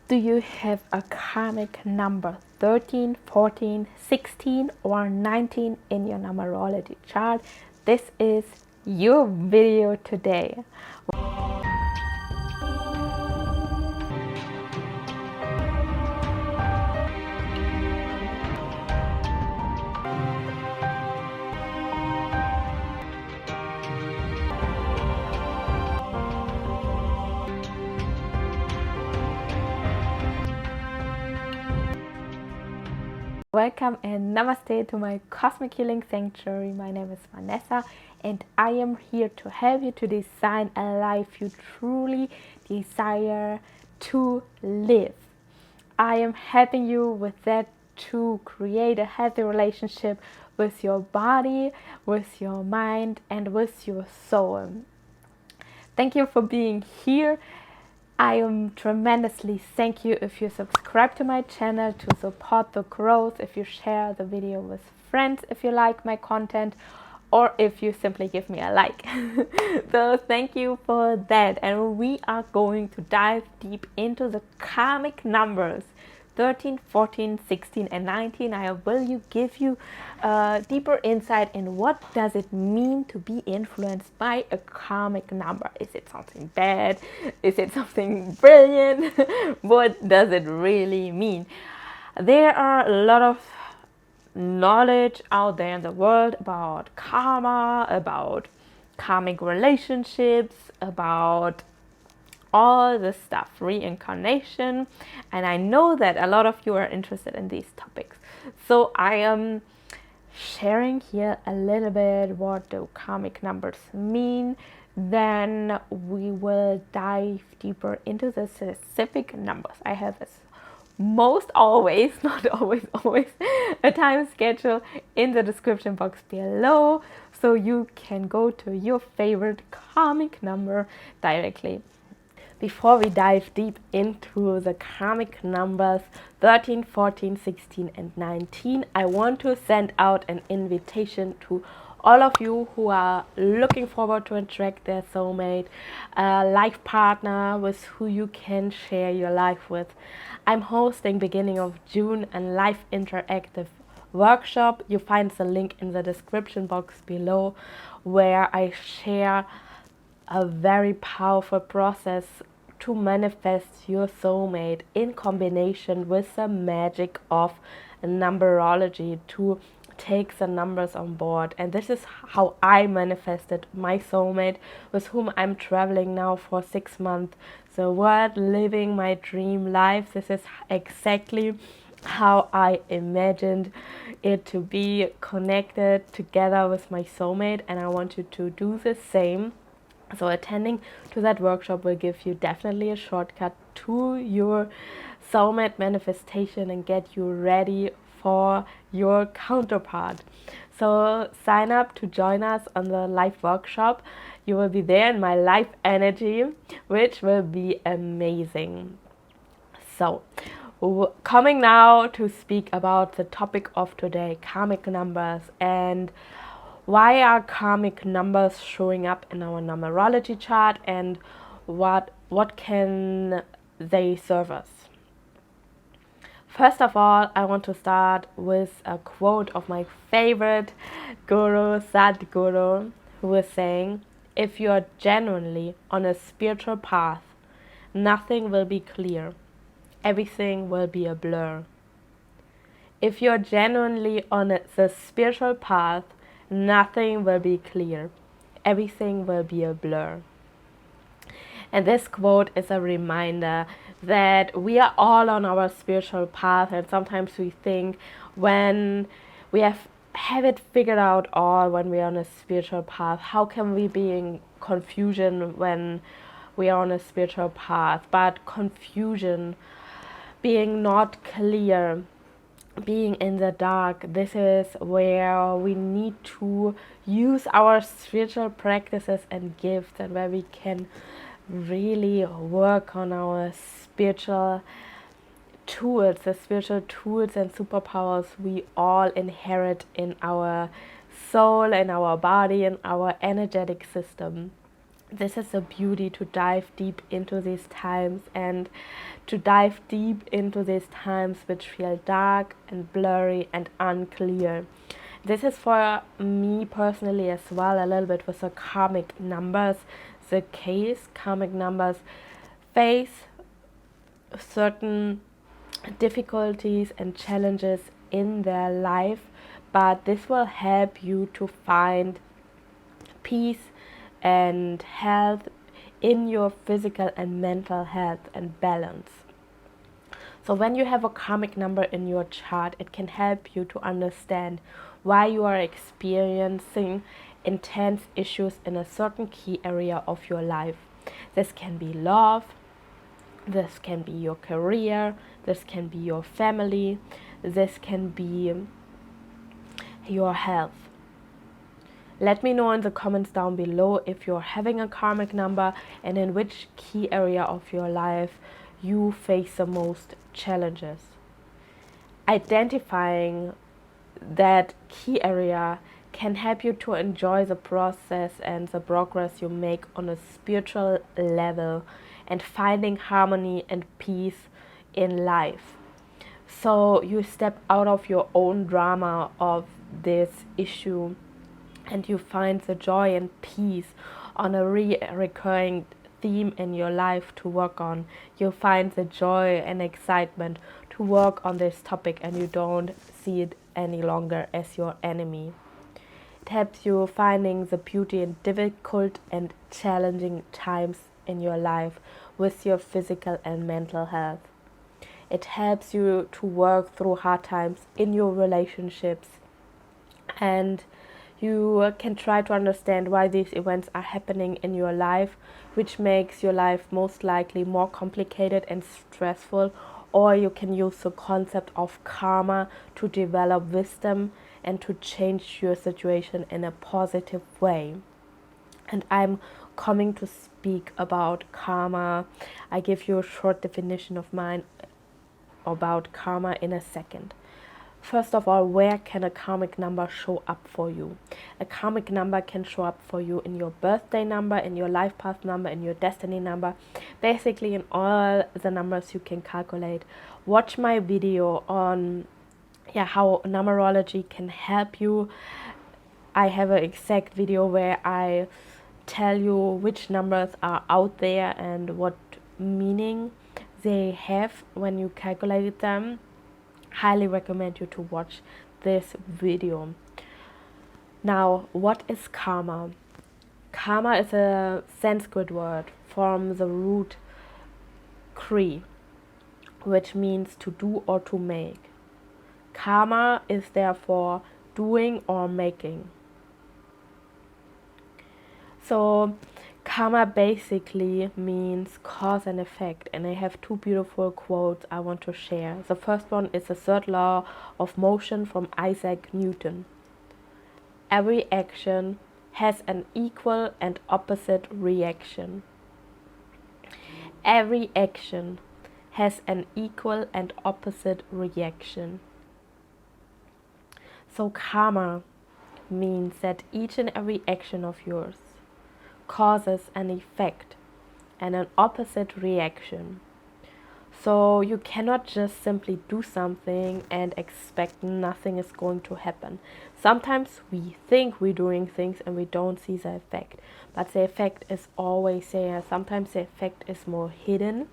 Do you have a karmic number 13, 14, 16 or 19 in your numerology chart? This is your video today. Welcome and namaste to my Cosmic Healing Sanctuary. My name is Vanessa and I am here to help you to design a life you truly desire to live. I am helping you with that to create a healthy relationship with your body, with your mind and with your soul. Thank you for being here. I am tremendously thank you if you subscribe to my channel to support the growth, if you share the video with friends, if you like my content, or if you simply give me a like. So thank you for that. And we are going to dive deep into the karmic numbers 13, 14, 16 and 19. I will give you deeper insight in what does it mean to be influenced by a karmic number. Is it something bad? Is it something brilliant? What does it really mean? There are a lot of knowledge out there in the world about karma, about karmic relationships, about all this stuff, reincarnation, and I know that a lot of you are interested in these topics. So I am sharing here a little bit what the karmic numbers mean. Then we will dive deeper into the specific numbers. I have not always a time schedule in the description box below, so you can go to your favorite karmic number directly. Before we dive deep into the karmic numbers 13, 14, 16 and 19, I want to send out an invitation to all of you who are looking forward to attract their soulmate, a life partner with who you can share your life with. I'm hosting beginning of June a live interactive workshop. You find the link in the description box below, where I share a very powerful process to manifest your soulmate in combination with the magic of numerology, to take the numbers on board. And this is how I manifested my soulmate, with whom I'm traveling now for 6 months the world, living my dream life. This is exactly how I imagined it to be, connected together with my soulmate, and I want you to do the same. So attending to that workshop will give you definitely a shortcut to your soulmate manifestation and get you ready for your counterpart. So sign up to join us on the live workshop. You will be there in my live energy, which will be amazing. So coming now to speak about the topic of today, karmic numbers, and why are karmic numbers showing up in our numerology chart, and what can they serve us? First of all, I want to start with a quote of my favorite guru, Sadhguru, who is saying, if you are genuinely on a spiritual path, nothing will be clear. Everything will be a blur. If you are genuinely on the spiritual path, nothing will be clear. Everything will be a blur. And this quote is a reminder that we are all on our spiritual path, and sometimes we think when we have it figured out all, when we are on a spiritual path, how can we be in confusion when we are on a spiritual path? But confusion, being not clear, being in the dark, this is where we need to use our spiritual practices and gifts, and where we can really work on our spiritual tools, the spiritual tools and superpowers we all inherit in our soul, in our body, in our energetic system. this is the beauty, to dive deep into these times, and to dive deep into these times which feel dark and blurry and unclear. This is for me personally as well, a little bit with the karmic numbers the case. Karmic numbers face certain difficulties and challenges in their life, but this will help you to find peace and health in your physical and mental health and balance. So when you have a karmic number in your chart, it can help you to understand why you are experiencing intense issues in a certain key area of your life. This can be love, this can be your career, this can be your family, this can be your health. Let me know in the comments down below if you're having a karmic number and in which key area of your life you face the most challenges. Identifying that key area can help you to enjoy the process and the progress you make on a spiritual level and finding harmony and peace in life. So you step out of your own drama of this issue and you find the joy and peace on a recurring theme in your life to work on. You find the joy and excitement to work on this topic, and you don't see it any longer as your enemy. It helps you finding the beauty in difficult and challenging times in your life with your physical and mental health. It helps you to work through hard times in your relationships, and you can try to understand why these events are happening in your life, which makes your life most likely more complicated and stressful. Or you can use the concept of karma to develop wisdom and to change your situation in a positive way. And I'm coming to speak about karma. I give you a short definition of mine about karma in a second. First of all, where can a karmic number show up for you? A karmic number can show up for you in your birthday number, in your life path number, in your destiny number, basically in all the numbers you can calculate. Watch my video on how numerology can help you. I have an exact video where I tell you which numbers are out there and what meaning they have when you calculate them. Highly recommend you to watch this video. Now, what is karma? Karma is a Sanskrit word from the root kri, which means to do or to make. Karma is therefore doing or making. So karma basically means cause and effect, and I have two beautiful quotes I want to share. The first one is the third law of motion from Isaac Newton. Every action has an equal and opposite reaction. Every action has an equal and opposite reaction. So karma means that each and every action of yours causes an effect and an opposite reaction. So you cannot just simply do something and expect nothing is going to happen. Sometimes we think we're doing things and we don't see the effect, but the effect is always there. Sometimes the effect is more hidden,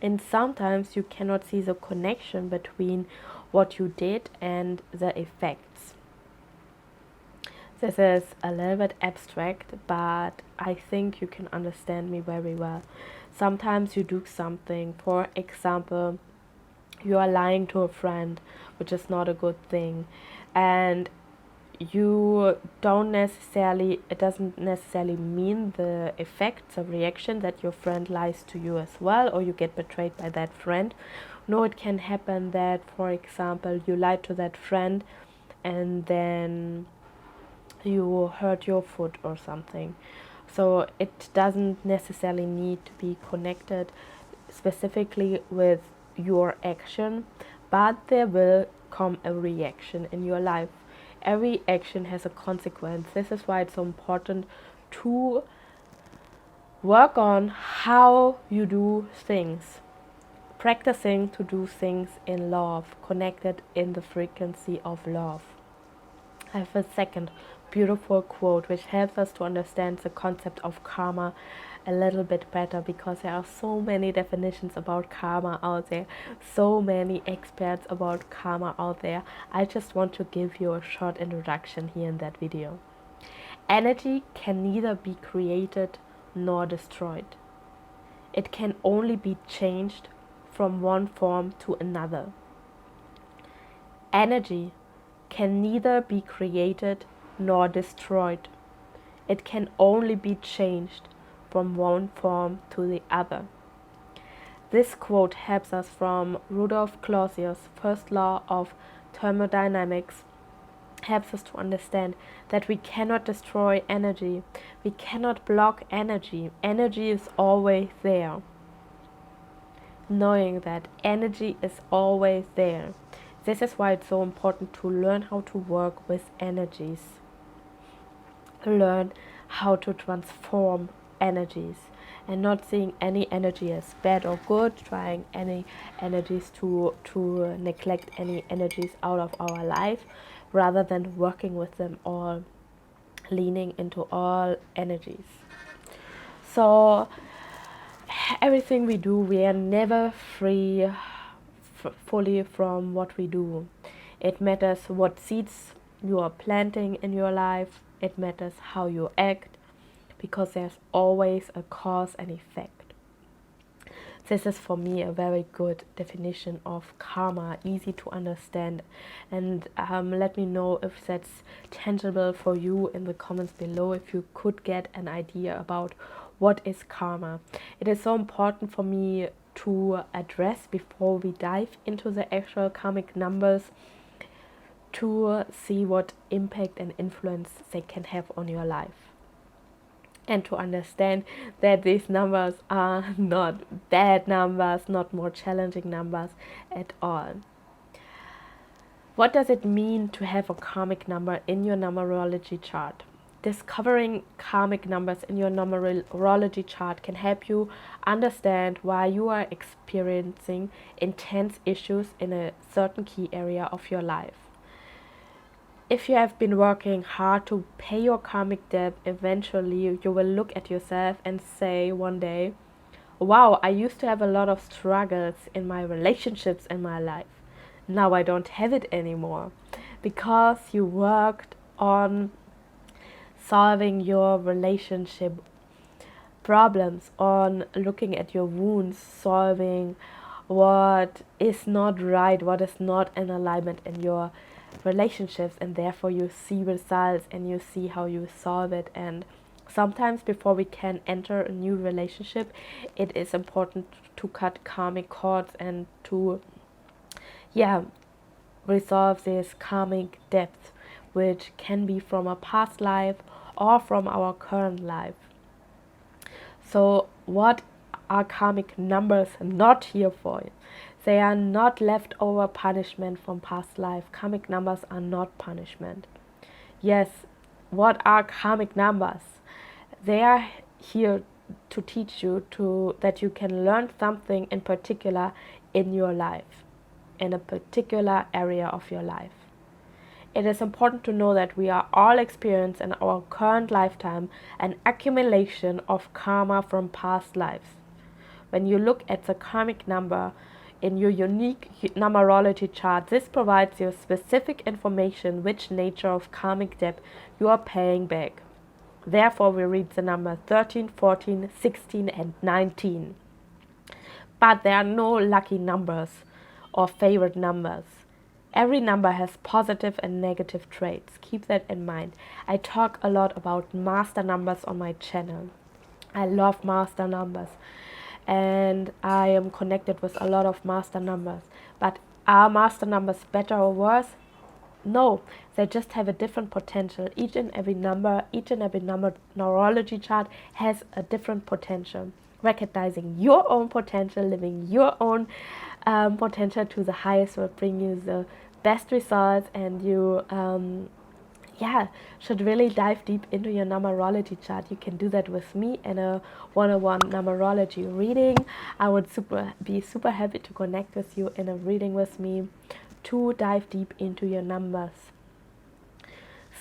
and sometimes you cannot see the connection between what you did and the effects. This is a little bit abstract, but I think you can understand me very well. Sometimes you do something, for example, you are lying to a friend, which is not a good thing, and it doesn't necessarily mean the effect, the reaction that your friend lies to you as well, or you get betrayed by that friend. No, it can happen that, for example, you lied to that friend and then you hurt your foot or something. So it doesn't necessarily need to be connected specifically with your action, but there will come a reaction in your life. Every action has a consequence. This is why it's so important to Work on how you do things, practicing to do things in love, connected in the frequency of love. I have a second beautiful quote which helps us to understand the concept of karma a little bit better, because there are so many definitions about karma out there, so many experts about karma out there. I just want to give you a short introduction here in that video. Energy can neither be created nor destroyed. It can only be changed from one form to another. Energy can neither be created nor destroyed. It can only be changed from one form to the other. This quote helps us from Rudolf Clausius' first law of thermodynamics, helps us to understand that we cannot destroy energy, we cannot block energy. Energy is always there. Knowing that energy is always there. This is why it's so important to learn how to work with energies. Learn how to transform energies and not seeing any energy as bad or good, trying any energies to neglect any energies out of our life, rather than working with them all, leaning into all energies. So everything we do, we are never free fully from what we do. It matters what seeds you are planting in your life. It matters how you act, because there's always a cause and effect. This is for me a very good definition of karma, easy to understand. And let me know if that's tangible for you in the comments below, if you could get an idea about what is karma. It is so important for me to address before we dive into the actual karmic numbers, to see what impact and influence they can have on your life, and to understand that these numbers are not bad numbers, not more challenging numbers at all. What does it mean to have a karmic number in your numerology chart? Discovering karmic numbers in your numerology chart can help you understand why you are experiencing intense issues in a certain key area of your life. If you have been working hard to pay your karmic debt, eventually you will look at yourself and say one day, wow, I used to have a lot of struggles in my relationships in my life. Now I don't have it anymore, because you worked on solving your relationship problems, on looking at your wounds, solving what is not right, what is not in alignment in your relationships, and therefore you see results and you see how you solve it. And sometimes before we can enter a new relationship, it is important to cut karmic cords and to resolve this karmic depth, which can be from a past life or from our current life. So what are karmic numbers not here for? They are not leftover punishment from past life. Karmic numbers are not punishment. Yes, what are karmic numbers? They are here to teach you that you can learn something in particular in your life, in a particular area of your life. It is important to know that we are all experiencing in our current lifetime an accumulation of karma from past lives. When you look at the karmic number in your unique numerology chart, this provides you specific information which nature of karmic debt you are paying back. Therefore, we read the number 13, 14, 16, and 19. But there are no lucky numbers or favorite numbers. Every number has positive and negative traits. Keep that in mind. I talk a lot about master numbers on my channel. I love master numbers, and I am connected with a lot of master numbers. But are master numbers better or worse? No, they just have a different potential. Each and every number numerology chart has a different potential. Recognizing your own potential, living your own potential to the highest will bring you the best results, and you should really dive deep into your numerology chart. You can do that with me in a one-on-one numerology reading. I would be super happy to connect with you in a reading with me to dive deep into your numbers.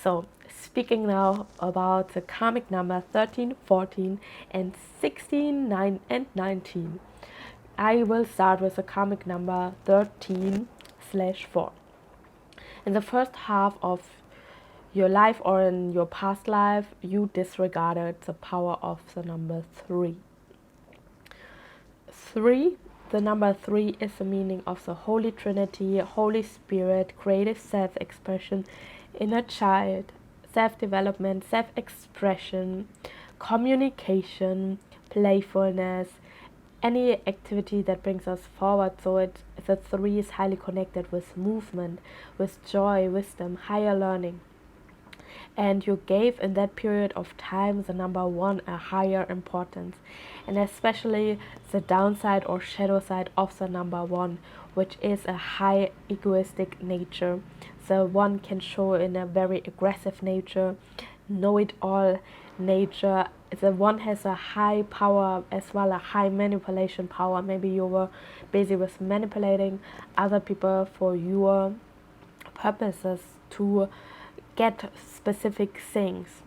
So, speaking now about the karmic number 13, 14, and 16, 9, and 19. I will start with the karmic number 13/4. In the first half of your life or in your past life, you disregarded the power of the number 3. The number 3 is the meaning of the Holy Trinity, Holy Spirit, creative self-expression, inner child, self-development, self-expression, communication, playfulness, any activity that brings us forward. So the 3 is highly connected with movement, with joy, wisdom, higher learning. And you gave in that period of time the number 1 a higher importance, and especially the downside or shadow side of the number 1, which is a high egoistic nature. The 1 can show in a very aggressive nature, know-it-all nature. The 1 has a high power as well, a high manipulation power. Maybe you were busy with manipulating other people for your purposes to get specific things.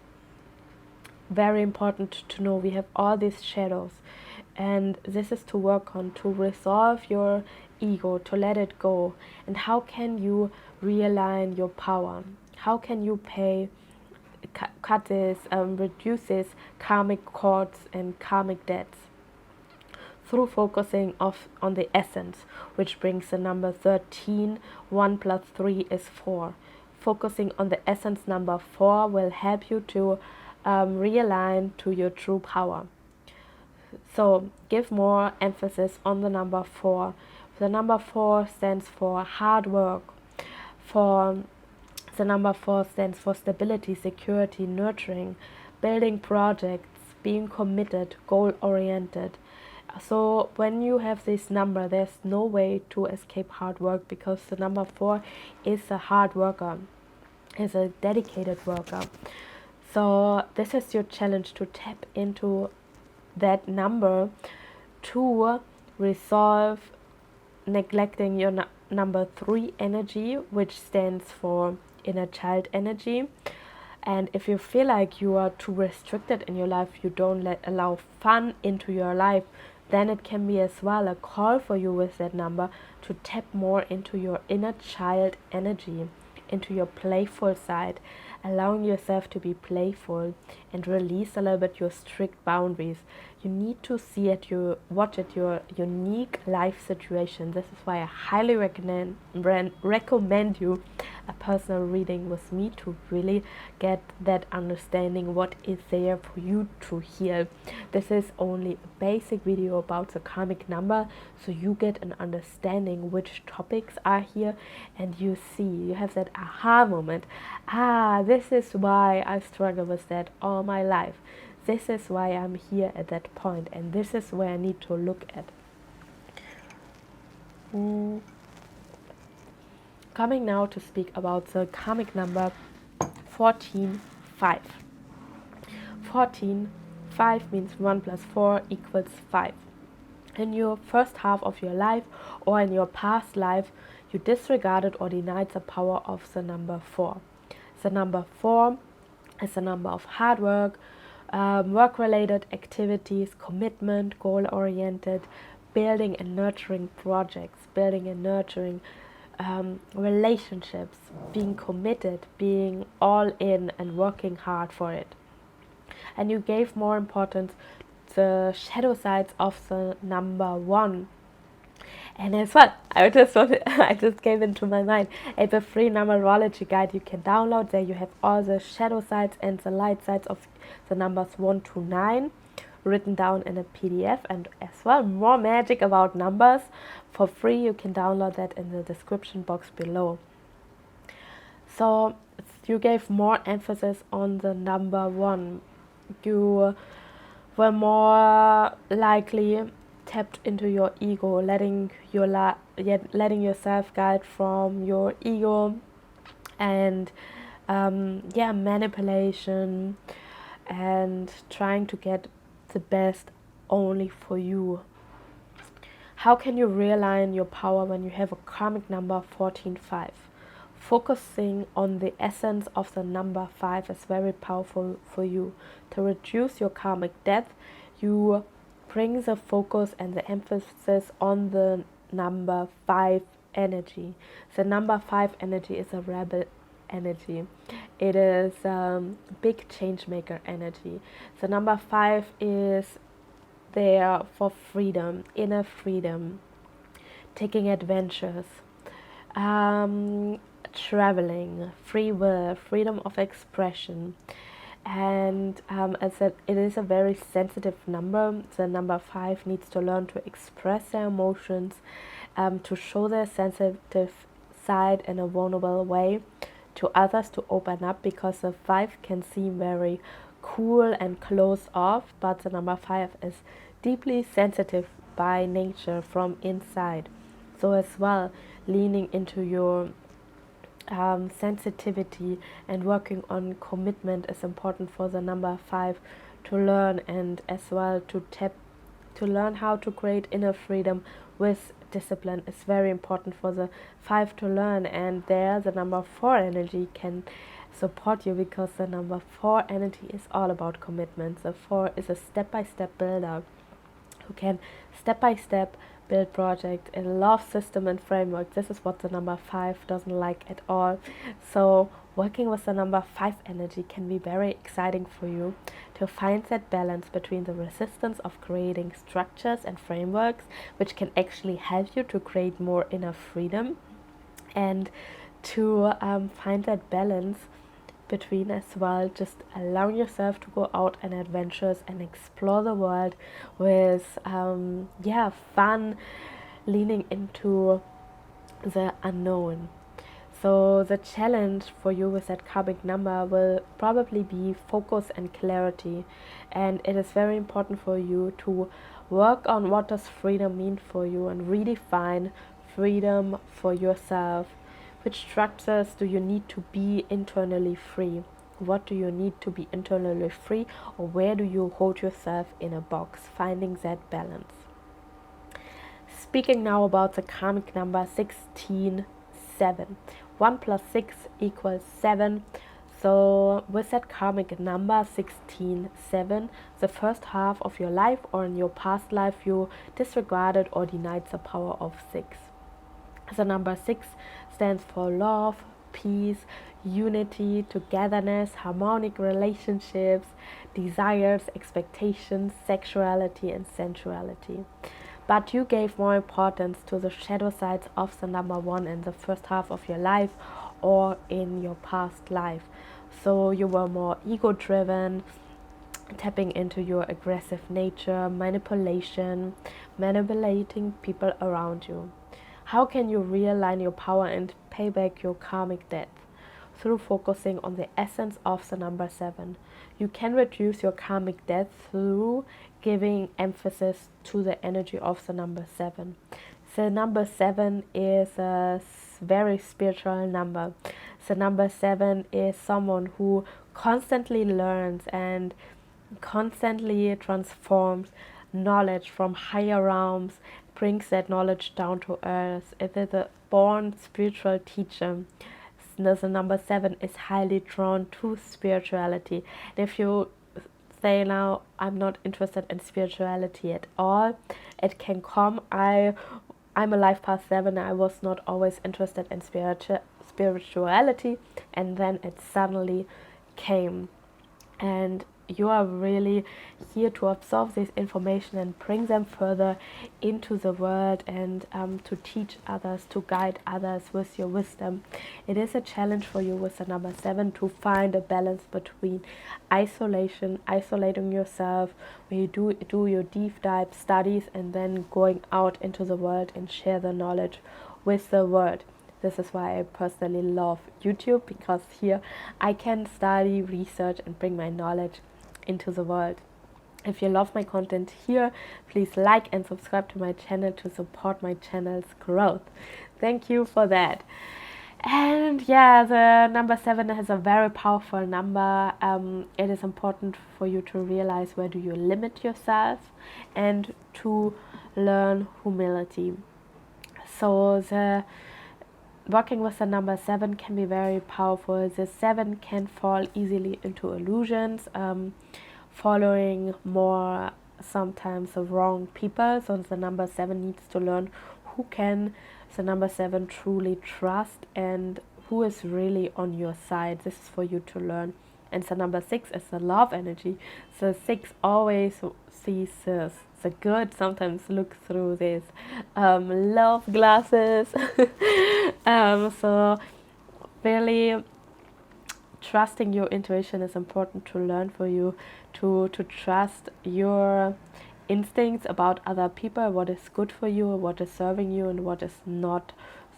Very important to know we have all these shadows, and this is to work on, to resolve your ego, to let it go. And how can you realign your power? How can you cut this, reduce this karmic cords and karmic debts? Through focusing on the essence, which brings the number 13. 1 plus 3 is 4. Focusing on the essence number 4 will help you to realign to your true power. So give more emphasis on the number 4. The number 4 stands for hard work. The number 4 stands for stability, security, nurturing, building projects, being committed, goal-oriented. So when you have this number, there's no way to escape hard work, because the number 4 is a hard worker, is a dedicated worker. So this is your challenge, to tap into that number to resolve neglecting your number 3 energy, which stands for inner child energy. And if you feel like you are too restricted in your life, you don't allow fun into your life, then it can be as well a call for you with that number to tap more into your inner child energy, into your playful side, allowing yourself to be playful and release a little bit your strict boundaries. You need to see at your unique life situation. This is why I highly recommend you a personal reading with me to really get that understanding what is there for you to heal. This is only a basic video about the karmic number, so you get an understanding which topics are here, and you have that aha moment. This is why I struggle with that all my life. This is why I'm here at that point, and this is where I need to look at. Coming now to speak about the karmic number 14/5. 14/5 means 1 plus 4 equals 5. In your first half of your life or in your past life, you disregarded or denied the power of the number 4. The number 4 is the number of hard work, work-related activities, commitment, goal-oriented, building and nurturing projects, building and nurturing relationships, being committed, being all in and working hard for it. And you gave more importance to the shadow sides of the number 1. And as well, I just came into my mind, it's a free numerology guide you can download. There you have all the shadow sides and the light sides of the numbers 1 to 9 written down in a PDF, and as well more magic about numbers for free. You can download that in the description box below. So you gave more emphasis on the number 1. You were more likely tapped into your ego, letting yourself guide from your ego, and manipulation, and trying to get the best only for you. How can you realign your power when you have a karmic number 14-5? Focusing on the essence of the number 5 is very powerful for you. To reduce your karmic debt, you bring the focus and the emphasis on the number 5 energy. The number 5 energy is a rebel energy. It is big change maker energy. The number 5 is there for freedom, inner freedom, taking adventures, traveling, free will, freedom of expression. And as it is a very sensitive number. The number 5 needs to learn to express their emotions, to show their sensitive side in a vulnerable way to others, to open up, because the 5 can seem very cool and closed off, but the number 5 is deeply sensitive by nature from inside. So as well, leaning into your sensitivity and working on commitment is important for the number 5 to learn, and as well to learn how to create inner freedom with discipline is very important for the 5 to learn. And there the number 4 energy can support you, because the number 4 energy is all about commitment. The 4 is a step-by-step builder who can step-by-step build project in love system and framework. This is what the number 5 doesn't like at all. So working with the number 5 energy can be very exciting for you, to find that balance between the resistance of creating structures and frameworks, which can actually help you to create more inner freedom, and to find that balance between as well just allowing yourself to go out on adventures and explore the world with fun, leaning into the unknown. So the challenge for you with that karmic number will probably be focus and clarity, and it is very important for you to work on what does freedom mean for you and redefine freedom for yourself. Which structures do you need to be internally free? What do you need to be internally free, or where do you hold yourself in a box? Finding that balance. Speaking now about the karmic number 16-7. 1 plus 6 equals 7. So with that karmic number 16-7, the first half of your life or in your past life you disregarded or denied the power of 6. The number 6 stands for love, peace, unity, togetherness, harmonic relationships, desires, expectations, sexuality, and sensuality. But you gave more importance to the shadow sides of the number 1 in the first half of your life or in your past life. So you were more ego-driven, tapping into your aggressive nature, manipulating people around you. How can you realign your power and pay back your karmic debt? Through focusing on the essence of the number 7. You can reduce your karmic debt through giving emphasis to the energy of the number 7. The number 7 is a very spiritual number. The number 7 is someone who constantly learns and constantly transforms knowledge from higher realms, brings that knowledge down to earth. It is a born spiritual teacher. The number 7 is highly drawn to spirituality. And if you say now, I'm not interested in spirituality at all, it can come. I'm a life path 7. I was not always interested in spirituality, and then it suddenly came. And you are really here to absorb this information and bring them further into the world, and to teach others, to guide others with your wisdom. It is a challenge for you with the number 7 to find a balance between isolating yourself, where you do your deep dive studies, and then going out into the world and share the knowledge with the world. This is why I personally love YouTube, because here I can study, research, and bring my knowledge into the world. If you love my content here, please like and subscribe to my channel to support my channel's growth. Thank you for that. And yeah, the number 7 is a very powerful number. It is important for you to realize where do you limit yourself and to learn humility. So the working with the number 7 can be very powerful. The 7 can fall easily into illusions, following more sometimes the wrong people. So the number 7 needs to learn who can the number 7 truly trust and who is really on your side. This is for you to learn. And the number 6 is the love energy. So 6 always sees this, the good, sometimes look through these love glasses. So really trusting your intuition is important to learn for you, to trust your instincts about other people, what is good for you, what is serving you, and what is not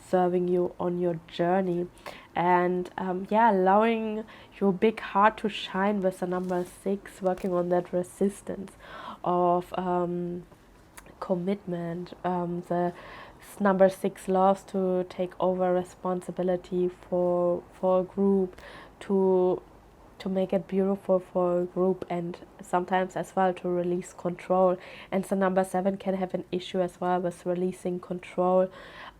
serving you on your journey. And allowing your big heart to shine with the number 6, working on that resistance of commitment. The number 6 loves to take over responsibility for a group, to make it beautiful for a group, and sometimes as well to release control. And the number 7 can have an issue as well with releasing control,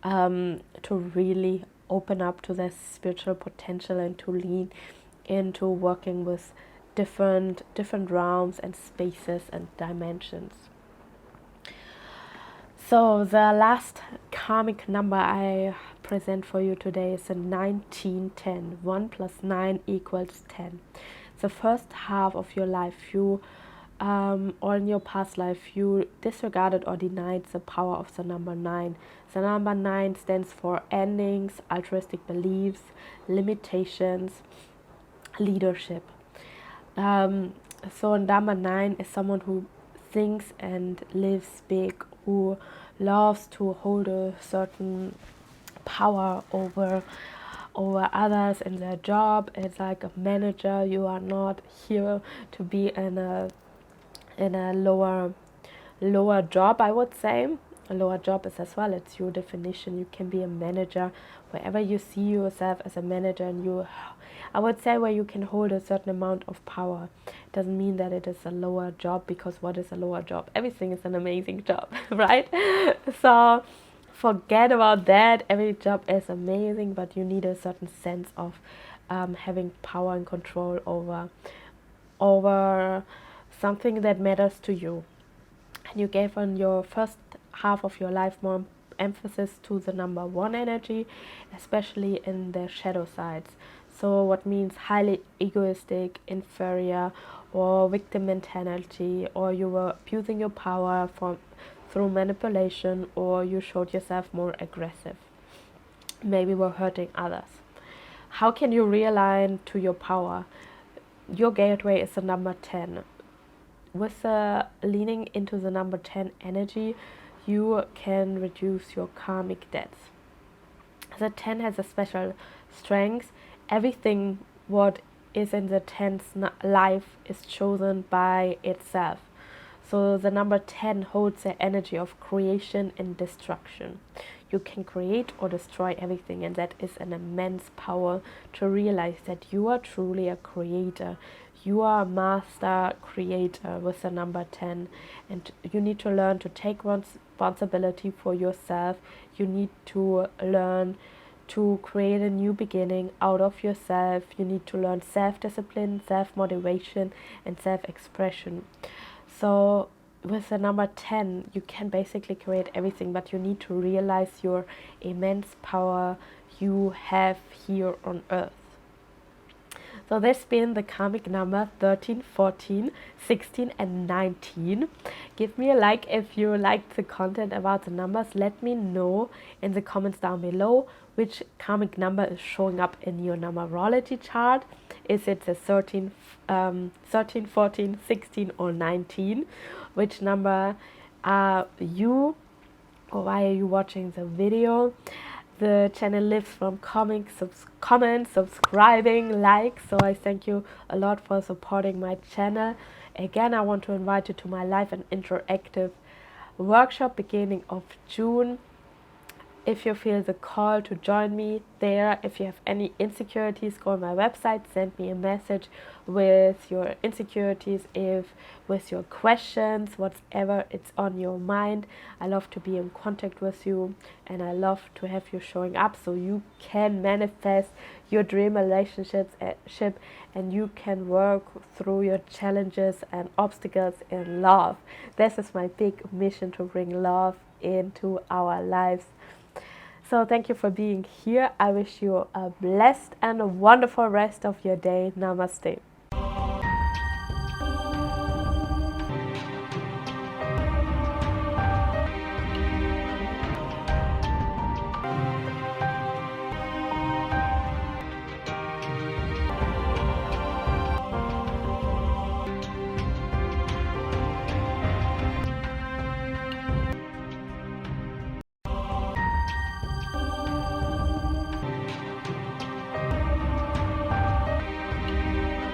to really open up to their spiritual potential and to lean into working with different realms and spaces and dimensions. So the last karmic number I present for you today is a 1910. 1 plus 9 equals 10. The first half of your life, you or in your past life, you disregarded or denied the power of the number 9. The number 9 stands for endings, altruistic beliefs, limitations, leadership. So number 9 is someone who thinks and lives big, who loves to hold a certain power over others in their job. It's like a manager. You are not here to be in a lower job, I would say. A lower job is as well, it's your definition. You can be a manager wherever you see yourself as a manager, and I would say where you can hold a certain amount of power. It doesn't mean that it is a lower job, because what is a lower job? Everything is an amazing job, right? So forget about that. Every job is amazing, but you need a certain sense of having power and control over something that matters to you. And you gave on your first half of your life more emphasis to the number 1 energy, especially in the shadow sides. So what means highly egoistic, inferior, or victim mentality, or you were abusing your power through manipulation, or you showed yourself more aggressive. Maybe were hurting others. How can you realign to your power? Your gateway is the number 10. With leaning into the number 10 energy, you can reduce your karmic debts. The 10 has a special strength. Everything what is in the 10's life is chosen by itself. So the number 10 holds the energy of creation and destruction. You can create or destroy everything, and that is an immense power to realize that you are truly a creator. You are a master creator with the number 10, and you need to learn to take responsibility for yourself. You need to learn to create a new beginning out of yourself. You need to learn self-discipline, self-motivation, and self-expression. So with the number 10, you can basically create everything, but you need to realize your immense power you have here on earth. So that's been the karmic number 13, 14, 16 and 19. Give me a like if you liked the content about the numbers. Let me know in the comments down below which karmic number is showing up in your numerology chart. Is it the 13, 14, 16 or 19? Which number are you, or why are you watching the video? The channel lives from comments, subscribing, likes. So I thank you a lot for supporting my channel. Again, I want to invite you to my live and interactive workshop beginning of June. if you feel the call to join me there. If you have any insecurities, go on my website, send me a message with your insecurities, if with your questions, whatever it's on your mind. I love to be in contact with you, and I love to have you showing up so you can manifest your dream relationship, and you can work through your challenges and obstacles in love. This is my big mission, to bring love into our lives. So thank you for being here. I wish you a blessed and a wonderful rest of your day. Namaste.